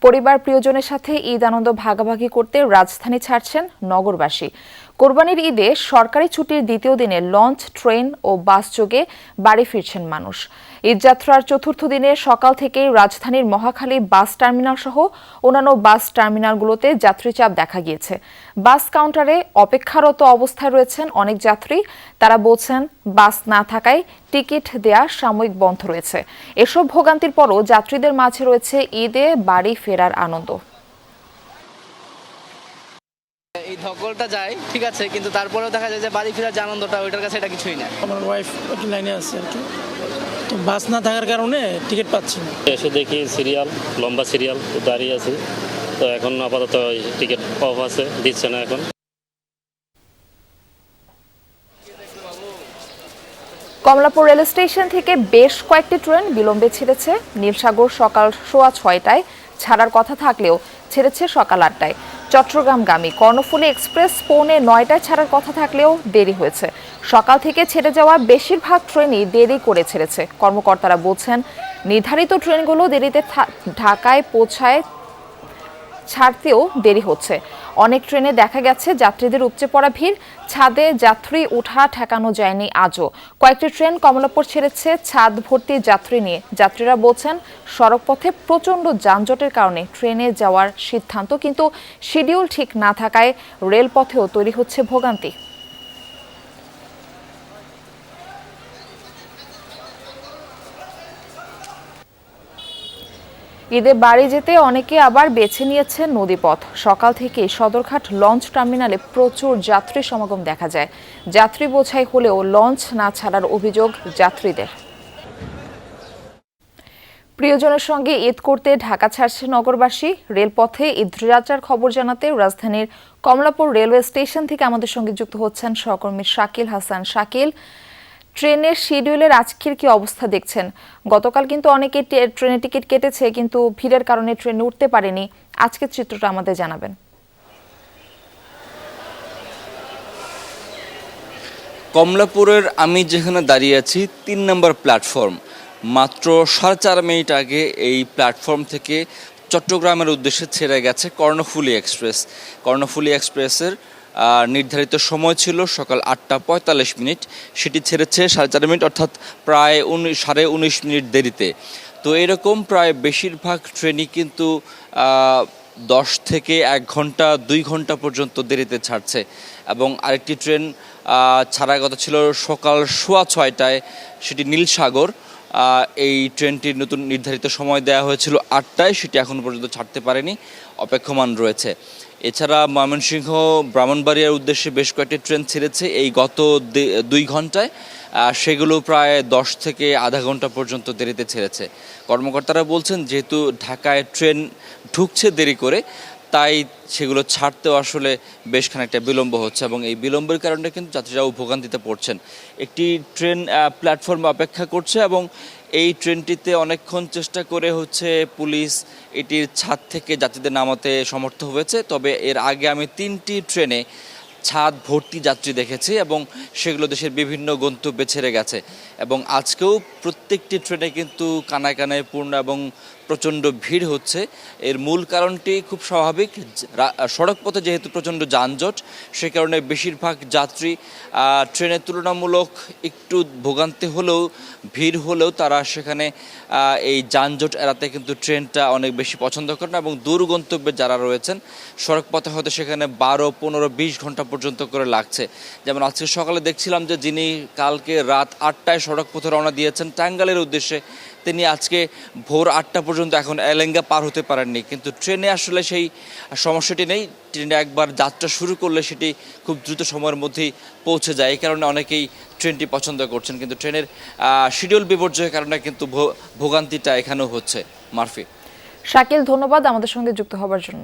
পরিবার প্রিয়জনের সাথে ঈদ আনন্দ ভাগাভাগি করতে রাজধানী ছাড়ছেন নগরবাসী। কোরবানির ঈদে সরকারি ছুটির দ্বিতীয় দিনে লঞ্চ, ট্রেন ও বাস যোগে বাড়ি ফিরছেন মানুষ। ঈদযাত্রার চতুর্থ দিনে সকাল থেকেই রাজধানীর মহাখালী বাস টার্মিনাল সহ অন্যান্য বাস টার্মিনালগুলোতে যাত্রীচাপ দেখা গিয়েছে। বাস কাউন্টারে অপেক্ষারত অবস্থায় রয়েছেন অনেক যাত্রী। তারা বলছেন, বাস না থাকায় টিকিট দেয়া সাময়িক বন্ধ রয়েছে। এসব ভোগান্তির পরও যাত্রীদের মাঝে রয়েছে ঈদে বাড়ি ফেরার আনন্দ। এই ধকলটা যায় ঠিক আছে, কিন্তু তারপরেও দেখা যায় যে বাড়ি ফেরার যে আনন্দটা ওইটার কাছে এটা কিছুই না। আমার ওয়াইফ একটু লাইনে আছে আর কি, তো বাস না থাকার কারণে টিকিট পাচ্ছি না। এসে দেখি সিরিয়াল, লম্বা সিরিয়াল দাঁড়িয়ে আছে, তো এখন আপাতত টিকিট অফ আছে, দিচ্ছে না এখন। কমলাপুর রেল স্টেশন থেকে বেশ কয়েকটি ট্রেন বিলম্বে ছেড়েছে। নীলসাগর সকাল 6:15টায় ছাড়ার কথা থাকলেও ছেড়েছে সকাল 8টায়। চট্টগ্রামগামী কর্ণফুলী এক্সপ্রেস 8:45টায় ছাড়ার কথা থাকলেও দেরি হয়েছে। সকাল থেকে ছেড়ে যাওয়া বেশিরভাগ ট্রেনই দেরি করে ছেড়েছে। কর্মকর্তারা বলছেন, নির্ধারিত ট্রেনগুলো দেরিতে ঢাকায় পৌঁছায়, ছাড়তেও দেরি হচ্ছে। অনেক ট্রেনে দেখা গেছে যাত্রীদের উপচে পড়া ভিড়। ছাদে যাত্রী ওঠা ঠেকানো যায়নি আজও। কয়েকটি ট্রেন কমলাপুর ছেড়েছে ছাদ ভর্তি যাত্রী নিয়ে। যাত্রীরা বলছেন, সড়কপথে প্রচণ্ড যানজটের কারণে ট্রেনে যাওয়ার সিদ্ধান্ত, কিন্তু শিডিউল ঠিক না থাকায় রেলপথেও তৈরি হচ্ছে ভোগান্তি। ঈদে বাড়ি যেতে অনেকে আবার বেছে নিয়েছেন নদীপথ। সকাল থেকে সদরঘাট লঞ্চ টার্মিনালে প্রচুর যাত্রী সমাগম দেখা যায়। যাত্রী বোঝাই হলেও লঞ্চ না ছাড়ার অভিযোগ যাত্রীদের। প্রিয়জনের সঙ্গে ঈদ করতে ঢাকা ছাড়ছে নগরবাসী। রেলপথে ঈদযাত্রার খবর জানাতে রাজধানীর কমলাপুর রেলওয়ে স্টেশন থেকে আমাদের সঙ্গে যুক্ত হচ্ছেন সহকর্মী শাকিল হাসান। শাকিল, ট্রেনের শিডিউলের আজকের কি অবস্থা দেখছেন? গতকাল কিন্তু অনেকে ট্রেনের টিকিট কেটেছে, কিন্তু ভিড়ের কারণে ট্রেনে উঠতে পারেনি। আজকের চিত্রটা আমাদের জানাবেন। কমলাপুরের আমি যেখানে দাঁড়িয়ে আছি 3 নম্বর প্ল্যাটফর্ম, মাত্র 4.5 মিনিট আগে এই প্ল্যাটফর্ম থেকে চট্টগ্রামের উদ্দেশ্যে ছেড়ে গেছে কর্ণফুলী এক্সপ্রেস। কর্ণফুলী এক্সপ্রেসের নির্ধারিত সময় ছিল সকাল 8:45, সেটি ছেড়েছে 4.5 মিনিট, অর্থাৎ প্রায় 19.5 মিনিট দেরিতে। তো এরকম প্রায় বেশিরভাগ ট্রেনই কিন্তু 10 থেকে 1 ঘন্টা 2 ঘন্টা পর্যন্ত দেরিতে ছাড়ছে। এবং আরেকটি ট্রেন ছাড়ার কথা ছিল সকাল 6:15টায়, সেটি নীলসাগর। এই ট্রেনটির নতুন নির্ধারিত সময় দেওয়া হয়েছিল 8টায়, সেটি এখনও পর্যন্ত ছাড়তে পারেনি, অপেক্ষমান রয়েছে। এছাড়া ময়মনসিংহ ব্রাহ্মণবাড়িয়ার উদ্দেশ্যে বেশ কয়েকটি ট্রেন ছেড়েছে এই গত 2 ঘন্টায়। সেগুলো প্রায় 10 থেকে আধা ঘন্টা পর্যন্ত দেরিতে ছেড়েছে। কর্মকর্তারা বলছেন, যেহেতু ঢাকায় ট্রেন ঢুকছে দেরি করে, তাই সেগুলো ছাড়তেও আসলে বেশ খানিকটা বিলম্ব হচ্ছে, এবং এই বিলম্বের কারণে কিন্তু যাত্রীরাও ভোগান্তিতে পড়ছেন। একটি ট্রেন প্ল্যাটফর্মে অপেক্ষা করছে, এবং এই ট্রেনটিতে অনেকক্ষণ চেষ্টা করে পুলিশ এটির ছাদ থেকে যাত্রীদের নামাতে সমর্থ হয়েছে। তবে এর আগে আমি 3টি ট্রেনে ছাদ ভর্তি যাত্রী দেখেছি, এবং সেগুলো দেশের বিভিন্ন গন্তব্যে ছেড়ে গেছে। এবং আজকেও প্রত্যেকটি ট্রেনে কিন্তু কানায় কানায় পূর্ণ এবং প্রচণ্ড ভিড় হচ্ছে। এর মূল কারণটি খুব স্বাভাবিক, সড়কপথে যেহেতু প্রচণ্ড যানজট, সে কারণে বেশিরভাগ যাত্রী ট্রেনের তুলনামূলক একটু ভোগান্তি হলেও, ভিড় হলেও তারা সেখানে এই যানজট এড়াতে কিন্তু ট্রেনটা অনেক বেশি পছন্দ করেন। এবং দূর গন্তব্যে যারা রয়েছেন সড়কপথে হয়তো সেখানে 12, 15, 20 ঘন্টা পর্যন্ত করে লাগছে। যেমন আজকে সকালে দেখছিলাম যে যিনি কালকে রাত 8টায় সড়কপথে রওনা দিয়েছেন টাঙ্গাইলের উদ্দেশ্যে, তিনি আজকে ভোর 8টা পর্যন্ত এখন এলেঙ্গা পার হতে পারেননি। কিন্তু ট্রেনে আসলে সেই সমস্যাটি নেই। ট্রেনে একবার যাত্রা শুরু করলে সেটি খুব দ্রুত সময়ের মধ্যেই পৌঁছে যায়। এই কারণে অনেকেই ট্রেনটি পছন্দ করছেন। কিন্তু ট্রেনের শিডিউল বিপর্যয়ের কারণে কিন্তু ভোগান্তিটা এখানেও হচ্ছে। মারফি। শাকিল, ধন্যবাদ আমাদের সঙ্গে যুক্ত হবার জন্য।